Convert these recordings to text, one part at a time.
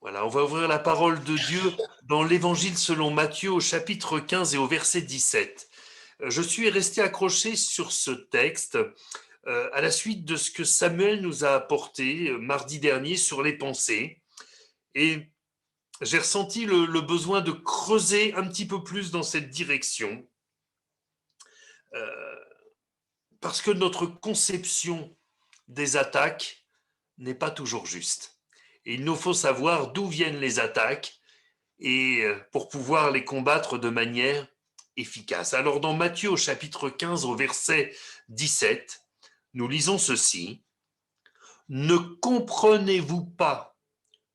Voilà, on va ouvrir la parole de Dieu dans l'Évangile selon Matthieu au chapitre 15 et au verset 17. Je suis resté accroché sur ce texte à la suite de ce que Samuel nous a apporté mardi dernier sur les pensées. Et j'ai ressenti le besoin de creuser un petit peu plus dans cette direction, euh, parce que notre conception des attaques n'est pas toujours juste. Et il nous faut savoir d'où viennent les attaques et pour pouvoir les combattre de manière efficace. Alors dans Matthieu au chapitre 15 au verset 17, nous lisons ceci. Ne comprenez-vous pas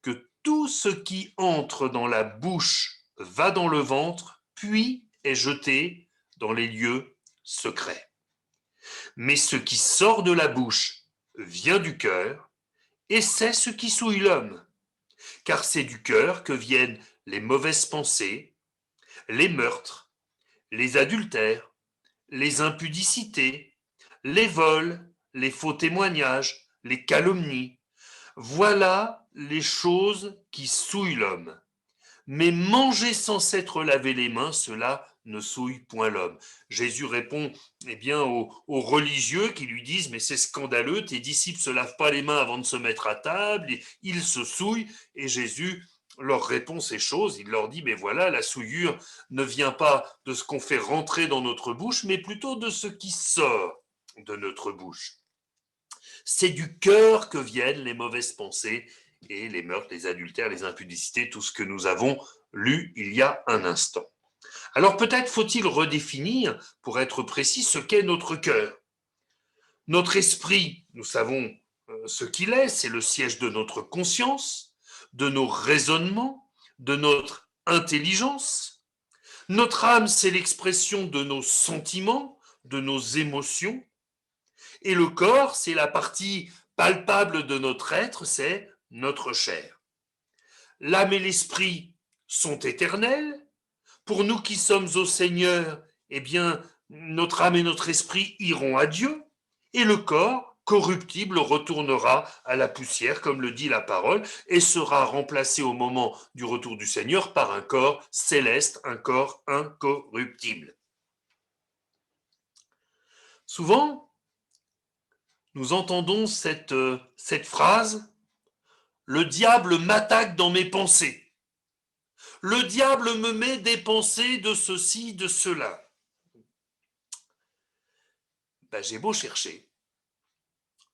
que tout ce qui entre dans la bouche va dans le ventre, puis est jeté dans les lieux secrets. Mais ce qui sort de la bouche vient du cœur, et c'est ce qui souille l'homme. Car c'est du cœur que viennent les mauvaises pensées, les meurtres, les adultères, les impudicités, les vols, les faux témoignages, les calomnies. Voilà les choses qui souillent l'homme. Mais manger sans s'être lavé les mains, cela ne souille point l'homme. Jésus répond aux religieux qui lui disent mais c'est scandaleux, tes disciples ne se lavent pas les mains avant de se mettre à table, et ils se souillent. Et Jésus leur répond ces choses, il leur dit mais voilà, la souillure ne vient pas de ce qu'on fait rentrer dans notre bouche, mais plutôt de ce qui sort de notre bouche. C'est du cœur que viennent les mauvaises pensées et les meurtres, les adultères, les impudicités, tout ce que nous avons lu il y a un instant. Alors peut-être faut-il redéfinir, pour être précis, ce qu'est notre cœur. Notre esprit, nous savons ce qu'il est, c'est le siège de notre conscience, de nos raisonnements, de notre intelligence. Notre âme, c'est l'expression de nos sentiments, de nos émotions. Et le corps, c'est la partie palpable de notre être, c'est notre chair. L'âme et l'esprit sont éternels. Pour nous qui sommes au Seigneur, eh bien, notre âme et notre esprit iront à Dieu. Et le corps, corruptible, retournera à la poussière, comme le dit la parole, et sera remplacé au moment du retour du Seigneur par un corps céleste, un corps incorruptible. Souvent, nous entendons cette phrase, le diable m'attaque dans mes pensées. Le diable me met des pensées de ceci, de cela. Ben, j'ai beau chercher,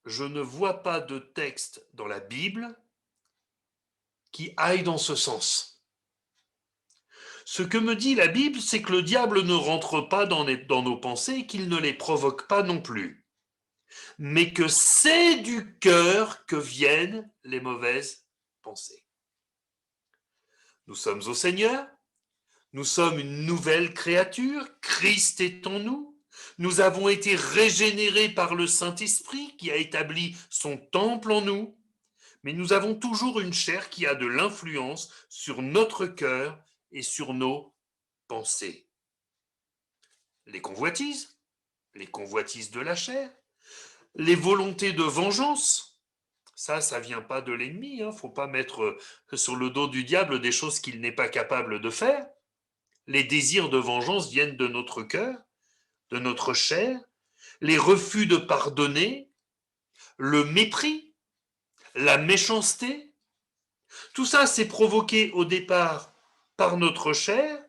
je ne vois pas de texte dans la Bible qui aille dans ce sens. Ce que me dit la Bible, c'est que le diable ne rentre pas dans nos pensées et qu'il ne les provoque pas non plus, mais que c'est du cœur que viennent les mauvaises pensées. Nous sommes au Seigneur, nous sommes une nouvelle créature, Christ est en nous, nous avons été régénérés par le Saint-Esprit qui a établi son temple en nous, mais nous avons toujours une chair qui a de l'influence sur notre cœur et sur nos pensées. Les convoitises de la chair, les volontés de vengeance, ça vient pas de l'ennemi, hein. Faut pas mettre sur le dos du diable des choses qu'il n'est pas capable de faire. Les désirs de vengeance viennent de notre cœur, de notre chair, les refus de pardonner, le mépris, la méchanceté. Tout ça, c'est provoqué au départ par notre chair,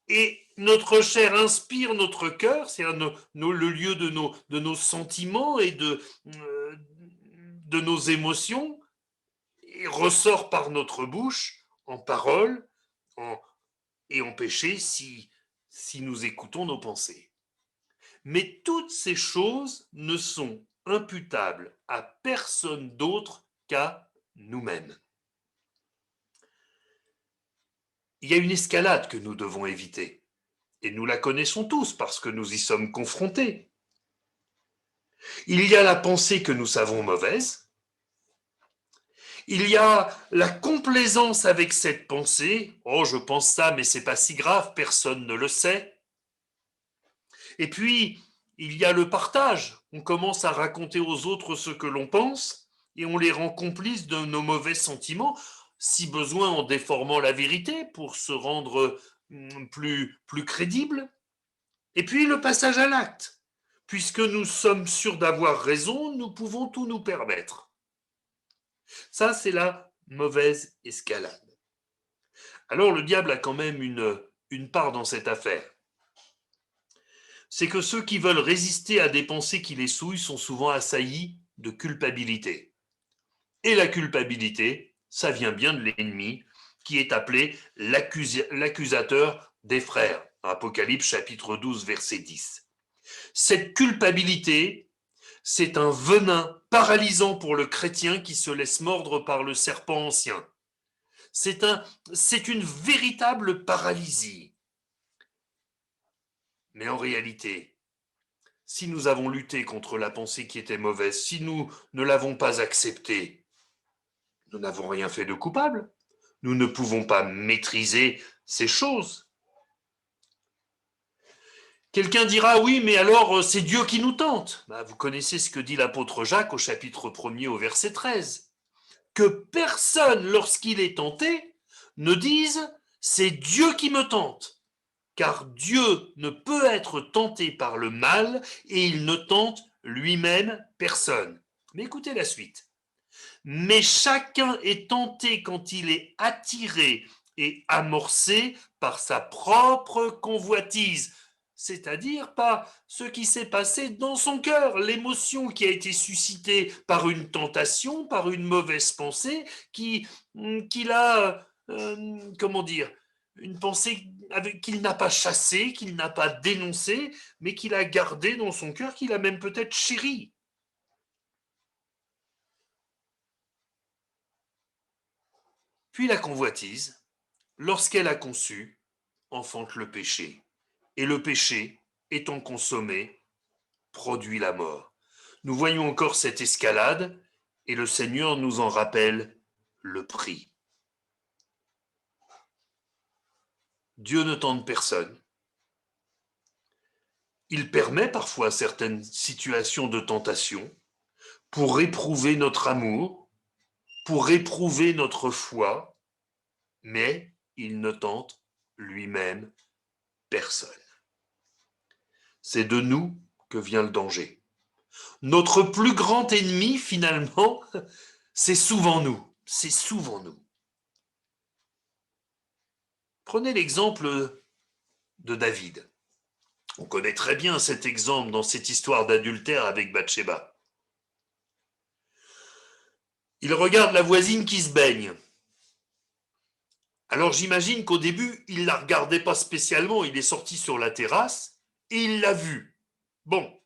et notre chair inspire notre cœur, c'est le lieu de nos sentiments et de nos émotions, et ressort par notre bouche en parole en, et en péché si nous écoutons nos pensées. Mais toutes ces choses ne sont imputables à personne d'autre qu'à nous-mêmes. Il y a une escalade que nous devons éviter, et nous la connaissons tous parce que nous y sommes confrontés. Il y a la pensée que nous savons mauvaise, il y a la complaisance avec cette pensée, oh je pense ça mais c'est pas si grave, personne ne le sait. Et puis, il y a le partage. On commence à raconter aux autres ce que l'on pense et on les rend complices de nos mauvais sentiments. si besoin en déformant la vérité pour se rendre plus crédible. Et puis le passage à l'acte. Puisque nous sommes sûrs d'avoir raison, nous pouvons tout nous permettre. Ça, c'est la mauvaise escalade. Alors le diable a quand même une part dans cette affaire. C'est que ceux qui veulent résister à des pensées qui les souillent sont souvent assaillis de culpabilité. Et la culpabilité, ça vient bien de l'ennemi, qui est appelé l'accusateur des frères. Apocalypse chapitre 12, verset 10. Cette culpabilité, c'est un venin paralysant pour le chrétien qui se laisse mordre par le serpent ancien. C'est une véritable paralysie. Mais en réalité, si nous avons lutté contre la pensée qui était mauvaise, si nous ne l'avons pas acceptée, nous n'avons rien fait de coupable. Nous ne pouvons pas maîtriser ces choses. Quelqu'un dira, oui, mais alors c'est Dieu qui nous tente. Vous connaissez ce que dit l'apôtre Jacques au chapitre 1er au verset 13. Que personne, lorsqu'il est tenté, ne dise, c'est Dieu qui me tente. Car Dieu ne peut être tenté par le mal et il ne tente lui-même personne. Mais écoutez la suite. Mais chacun est tenté quand il est attiré et amorcé par sa propre convoitise, c'est-à-dire par ce qui s'est passé dans son cœur, l'émotion qui a été suscitée par une tentation, par une mauvaise pensée, qui l'a, comment dire, une pensée qu'il n'a pas chassée, qu'il n'a pas dénoncée, mais qu'il a gardée dans son cœur, qu'il a même peut-être chérie. Puis la convoitise, lorsqu'elle a conçu, enfante le péché. Et le péché, étant consommé, produit la mort. Nous voyons encore cette escalade et le Seigneur nous en rappelle le prix. Dieu ne tente personne. Il permet parfois certaines situations de tentation pour éprouver notre amour, pour éprouver notre foi, mais il ne tente lui-même personne. C'est de nous que vient le danger. Notre plus grand ennemi, finalement, c'est souvent nous. C'est souvent nous. Prenez l'exemple de David. On connaît très bien cet exemple dans cette histoire d'adultère avec Bathsheba. Il regarde la voisine qui se baigne. Alors j'imagine qu'au début, il ne la regardait pas spécialement. Il est sorti sur la terrasse et il l'a vue. Bon.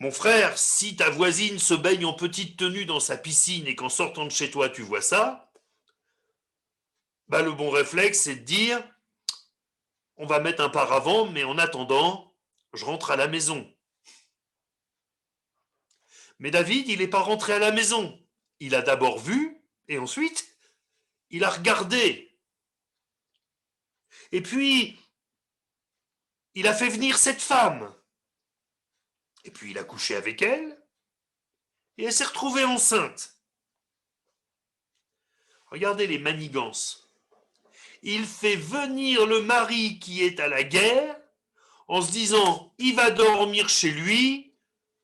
Mon frère, si ta voisine se baigne en petite tenue dans sa piscine et qu'en sortant de chez toi, tu vois ça, le bon réflexe, c'est de dire, on va mettre un paravent, mais en attendant, je rentre à la maison. Mais David, il n'est pas rentré à la maison. Il a d'abord vu, et ensuite, il a regardé. Et puis, il a fait venir cette femme. Et puis, il a couché avec elle, et elle s'est retrouvée enceinte. Regardez les manigances. Il fait venir le mari qui est à la guerre, en se disant, il va dormir chez lui,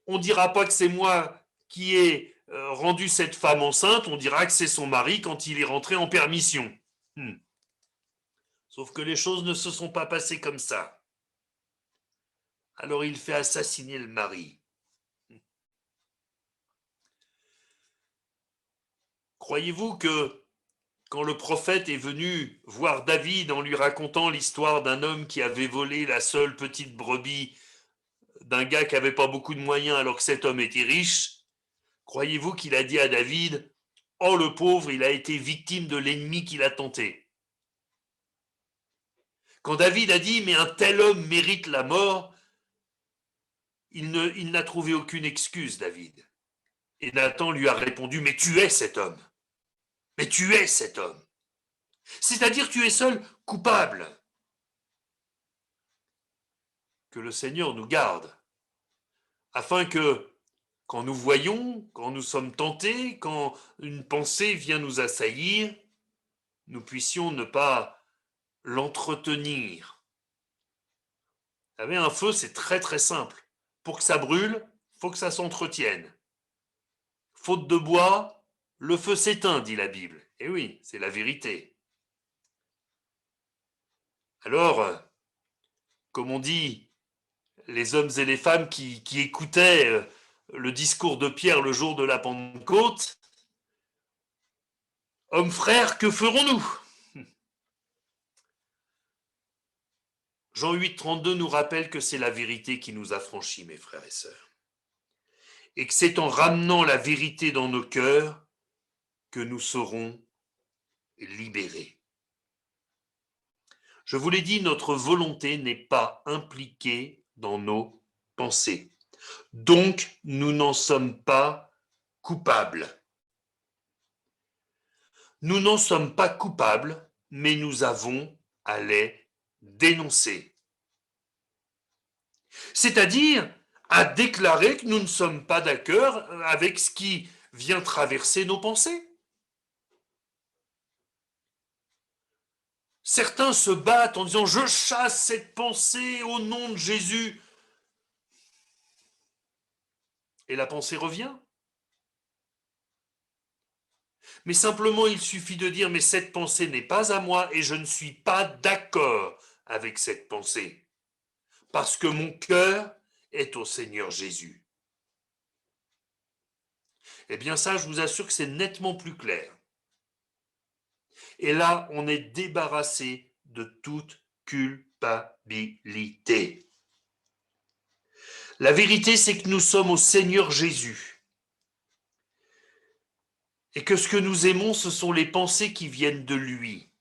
on ne dira pas que c'est moi qui ai rendu cette femme enceinte, on dira que c'est son mari quand il est rentré en permission. Sauf que les choses ne se sont pas passées comme ça. Alors il fait assassiner le mari. Croyez-vous que quand le prophète est venu voir David en lui racontant l'histoire d'un homme qui avait volé la seule petite brebis d'un gars qui n'avait pas beaucoup de moyens alors que cet homme était riche, croyez-vous qu'il a dit à David, « Oh le pauvre, il a été victime de l'ennemi qui l'a tenté ». Quand David a dit « Mais un tel homme mérite la mort », il n'a trouvé aucune excuse, David. Et Nathan lui a répondu « Mais tu es cet homme. Mais tu es cet homme. C'est-à-dire tu es seul coupable. » Que le Seigneur nous garde, afin que, quand nous voyons, quand nous sommes tentés, quand une pensée vient nous assaillir, nous puissions ne pas l'entretenir. Vous savez, un feu, c'est très très simple. Pour que ça brûle, il faut que ça s'entretienne. Faute de bois, le feu s'éteint, dit la Bible. Et oui, c'est la vérité. Alors, comme on dit, les hommes et les femmes qui écoutaient le discours de Pierre le jour de la Pentecôte, hommes frères, que ferons-nous? Jean 8, 32 nous rappelle que c'est la vérité qui nous affranchit, mes frères et sœurs. Et que c'est en ramenant la vérité dans nos cœurs que nous serons libérés. Je vous l'ai dit, notre volonté n'est pas impliquée dans nos pensées. Donc, nous n'en sommes pas coupables. Nous n'en sommes pas coupables, mais nous avons à les dénoncer. C'est-à-dire à déclarer que nous ne sommes pas d'accord avec ce qui vient traverser nos pensées. Certains se battent en disant « Je chasse cette pensée au nom de Jésus ». Et la pensée revient. Mais simplement, il suffit de dire « Mais cette pensée n'est pas à moi et je ne suis pas d'accord avec cette pensée. Parce que mon cœur est au Seigneur Jésus. » Eh bien ça, je vous assure que c'est nettement plus clair. Et là, on est débarrassé de toute culpabilité. La vérité, c'est que nous sommes au Seigneur Jésus. Et que ce que nous aimons, ce sont les pensées qui viennent de lui.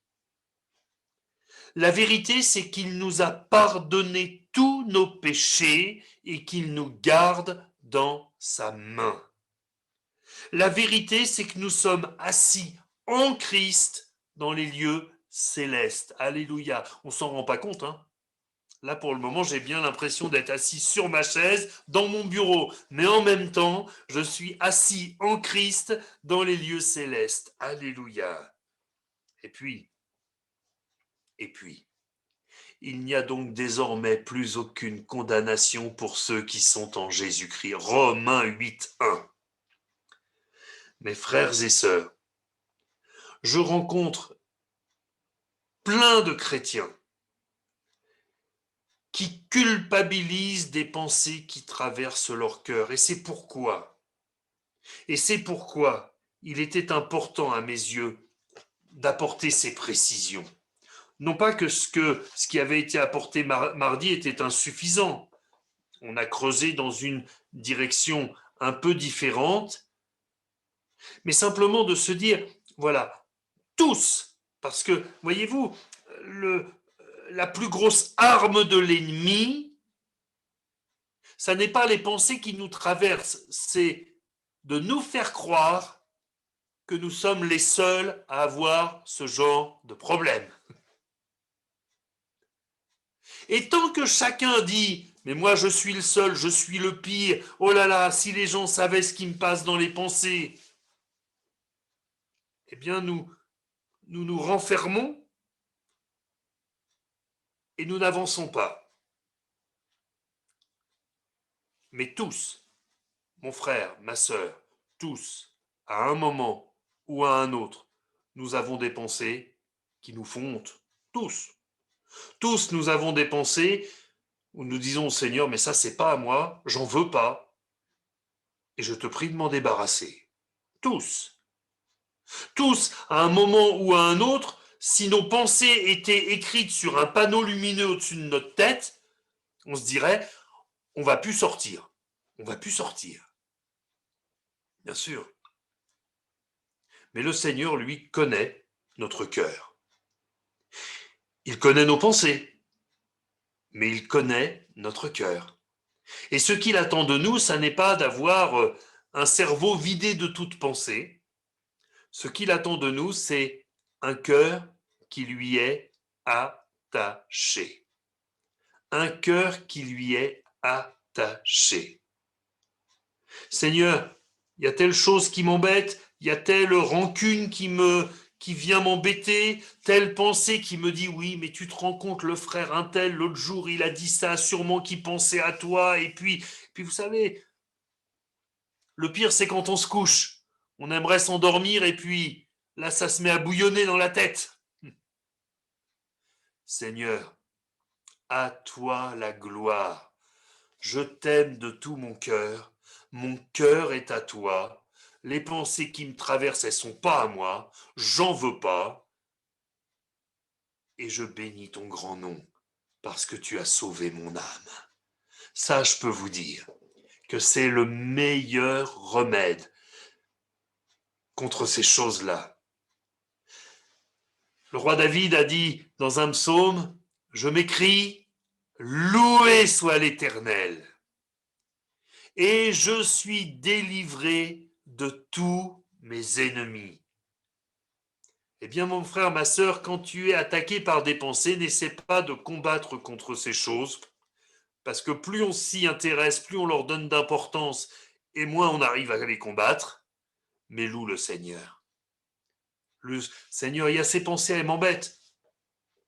La vérité, c'est qu'il nous a pardonné tous nos péchés et qu'il nous garde dans sa main. La vérité, c'est que nous sommes assis en Christ dans les lieux célestes. Alléluia. On s'en rend pas compte, hein? Là, pour le moment, j'ai bien l'impression d'être assis sur ma chaise, dans mon bureau. Mais en même temps, je suis assis en Christ dans les lieux célestes. Alléluia. Et puis, il n'y a donc désormais plus aucune condamnation pour ceux qui sont en Jésus-Christ. Romains 8, 1. Mes frères et sœurs, je rencontre plein de chrétiens qui culpabilisent des pensées qui traversent leur cœur. Et c'est pourquoi il était important à mes yeux d'apporter ces précisions. Non pas que ce qui avait été apporté mardi était insuffisant. On a creusé dans une direction un peu différente, mais simplement de se dire, voilà, tous, parce que, voyez-vous, la plus grosse arme de l'ennemi, ça n'est pas les pensées qui nous traversent, c'est de nous faire croire que nous sommes les seuls à avoir ce genre de problème. Et tant que chacun dit « mais moi je suis le seul, je suis le pire, oh là là, si les gens savaient ce qui me passe dans les pensées », eh bien nous renfermons et nous n'avançons pas. Mais tous, mon frère, ma sœur, tous, à un moment ou à un autre, nous avons des pensées qui nous font honte. Tous. Tous, nous avons des pensées où nous disons au Seigneur, mais ça, c'est pas à moi, j'en veux pas, et je te prie de m'en débarrasser. Tous. Tous, à un moment ou à un autre, si nos pensées étaient écrites sur un panneau lumineux au-dessus de notre tête, on se dirait, on va plus sortir. On va plus sortir. Bien sûr. Mais le Seigneur, lui, connaît notre cœur. Il connaît nos pensées, mais il connaît notre cœur. Et ce qu'il attend de nous, ça n'est pas d'avoir un cerveau vidé de toute pensée. Ce qu'il attend de nous, c'est un cœur qui lui est attaché. Un cœur qui lui est attaché. Seigneur, il y a telle chose qui m'embête, il y a telle rancune qui vient m'embêter, telle pensée qui me dit oui, mais tu te rends compte, le frère un tel, l'autre jour, il a dit ça, sûrement qu'il pensait à toi, et puis vous savez, le pire, c'est quand on se couche. On aimerait s'endormir, et puis là, ça se met à bouillonner dans la tête. Seigneur, à toi la gloire. Je t'aime de tout mon cœur est à toi, les pensées qui me traversent, elles sont pas à moi, j'en veux pas, et je bénis ton grand nom, parce que tu as sauvé mon âme. Ça, je peux vous dire que c'est le meilleur remède contre ces choses-là. Le roi David a dit dans un psaume, je m'écrie, loué soit l'Éternel, et je suis délivré de tous mes ennemis. Eh bien, mon frère, ma sœur, quand tu es attaqué par des pensées, n'essaie pas de combattre contre ces choses, parce que plus on s'y intéresse, plus on leur donne d'importance, et moins on arrive à les combattre. Mais loue le Seigneur. Le Seigneur, il y a ces pensées, elles m'embêtent,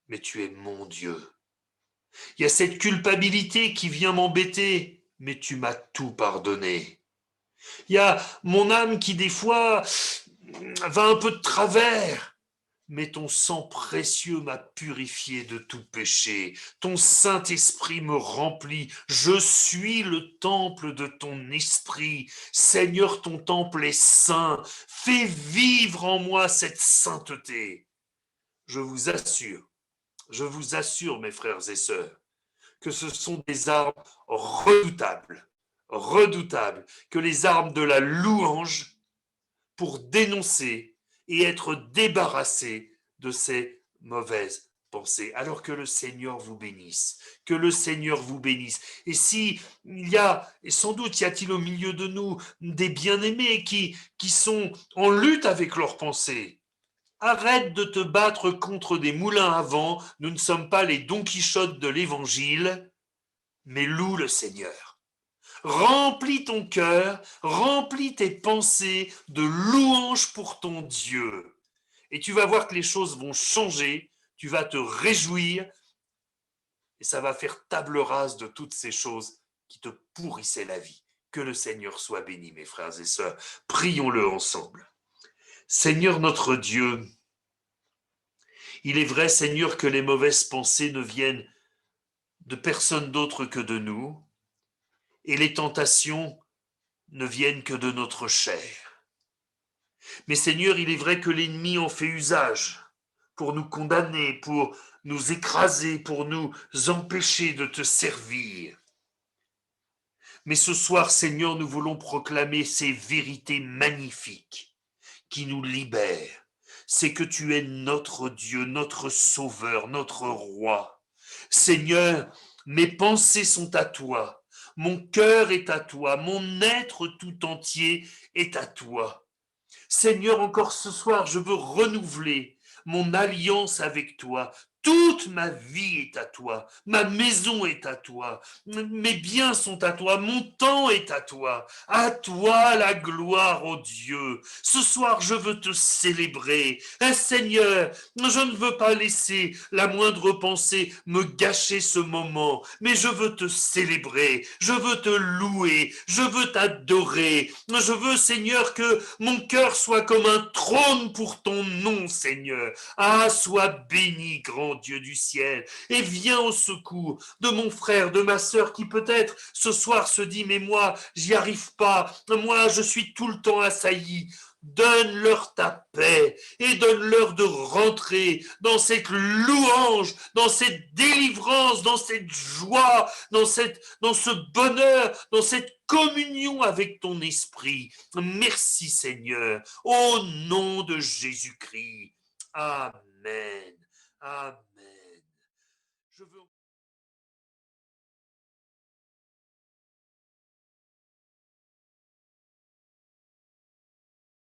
mais tu es mon Dieu. Il y a cette culpabilité qui vient m'embêter, mais tu m'as tout pardonné. Il y a mon âme qui, des fois, va un peu de travers, mais ton sang précieux m'a purifié de tout péché. Ton Saint-Esprit me remplit. Je suis le temple de ton esprit. Seigneur, ton temple est saint. Fais vivre en moi cette sainteté. Je je vous assure, mes frères et sœurs, que ce sont des armes redoutables, redoutables, que les armes de la louange pour dénoncer et être débarrassé de ces mauvaises pensées. Alors que le Seigneur vous bénisse, que le Seigneur vous bénisse. Et si il y a, et sans doute y a-t-il au milieu de nous des bien-aimés qui sont en lutte avec leurs pensées, arrête de te battre contre des moulins à vent, nous ne sommes pas les Don Quichotte de l'Évangile, mais loue le Seigneur. Remplis ton cœur, remplis tes pensées de louanges pour ton Dieu. Et tu vas voir que les choses vont changer, tu vas te réjouir, et ça va faire table rase de toutes ces choses qui te pourrissaient la vie. Que le Seigneur soit béni, mes frères et sœurs. Prions-le ensemble. Seigneur notre Dieu, il est vrai, Seigneur, que les mauvaises pensées ne viennent de personne d'autre que de nous, et les tentations ne viennent que de notre chair. Mais Seigneur, il est vrai que l'ennemi en fait usage pour nous condamner, pour nous écraser, pour nous empêcher de te servir. Mais ce soir, Seigneur, nous voulons proclamer ces vérités magnifiques qui nous libèrent. C'est que tu es notre Dieu, notre Sauveur, notre Roi. Seigneur, mes pensées sont à toi, mon cœur est à toi, mon être tout entier est à toi. Seigneur, encore ce soir, je veux renouveler mon alliance avec toi. Toute ma vie est à toi, ma maison est à toi, mes biens sont à toi, mon temps est à toi la gloire, ô Dieu. Ce soir, je veux te célébrer. Seigneur, je ne veux pas laisser la moindre pensée me gâcher ce moment, mais je veux te célébrer, je veux te louer, je veux t'adorer, je veux, Seigneur, que mon cœur soit comme un trône pour ton nom, Seigneur. Ah, sois béni, grand Dieu du ciel, et viens au secours de mon frère, de ma sœur, qui peut-être ce soir se dit, mais moi, j'y arrive pas, moi, je suis tout le temps assailli. Donne-leur ta paix et donne-leur de rentrer dans cette louange, dans cette délivrance, dans cette joie, dans ce bonheur, dans cette communion avec ton esprit. Merci Seigneur, au nom de Jésus-Christ. Amen. Amen. Je veux